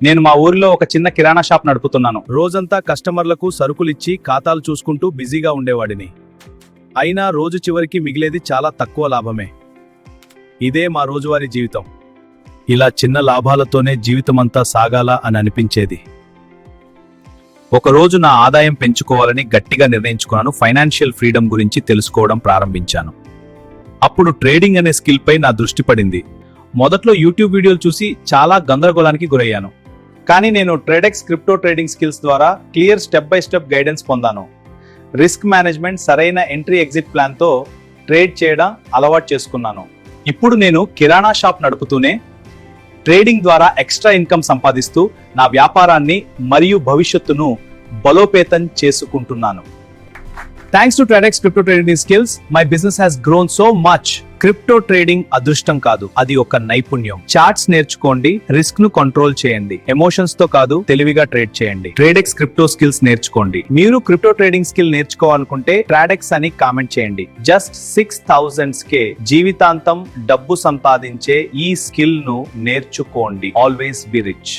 నేను మా ఊరిలో ఒక చిన్న కిరాణా షాప్ నడుపుతున్నాను. రోజంతా కస్టమర్లకు సరుకులిచ్చి ఖాతాలు చూసుకుంటూ బిజీగా ఉండేవాడిని. అయినా రోజు చివరికి మిగిలేది చాలా తక్కువ లాభమే. ఇదే మా రోజువారీ జీవితం. ఇలా చిన్న లాభాలతోనే జీవితమంతా సాగాలా అని అనిపించేది. ఒకరోజు నా ఆదాయం పెంచుకోవాలని గట్టిగా నిర్ణయించుకున్నాను. ఫైనాన్షియల్ ఫ్రీడమ్ గురించి తెలుసుకోవడం ప్రారంభించాను. అప్పుడు ట్రేడింగ్ అనే స్కిల్ పై నా దృష్టి పడింది. మొదట్లో యూట్యూబ్ వీడియోలు చూసి చాలా గందరగోళానికి గురయ్యాను. కానీ నేను ట్రేడెక్స్ క్రిప్టో ట్రేడింగ్ స్కిల్స్ ద్వారా clear step by step guidance పొందాను. రిస్క్ మేనేజ్మెంట్, సరైన ఎంట్రీ ఎగ్జిట్ ప్లాన్తో ట్రేడ్ చేయడం అలవాటు చేసుకున్నాను. ఇప్పుడు నేను కిరాణా షాప్ నడుపుతూనే ట్రేడింగ్ ద్వారా ఎక్స్ట్రా ఇన్కమ్ సంపాదిస్తూ నా వ్యాపారాన్ని మరియు భవిష్యత్తును బలోపేతం చేసుకుంటున్నాను. Thanks to Tradex crypto trading skills, my business has grown so much. Crypto trading అదృష్టం కాదు, అది ఒక నైపుణ్యం. చార్ట్స్ నేర్చుకోండి, రిస్క్ ను కంట్రోల్ చేయండి, ఎమోషన్స్ తో కాదు తెలివిగా ట్రేడ్ చేయండి. ట్రేడెక్స్ క్రిప్టో స్కిల్స్ నేర్చుకోండి. మీరు క్రిప్టో ట్రేడింగ్ స్కిల్ నేర్చుకోవాలనుకుంటే ట్రేడెక్స్ అని కామెంట్ చేయండి. జస్ట్ 6,000 కే జీవితాంతం డబ్బు సంపాదించే ఈ స్కిల్ ను నేర్చుకోండి. Always be rich.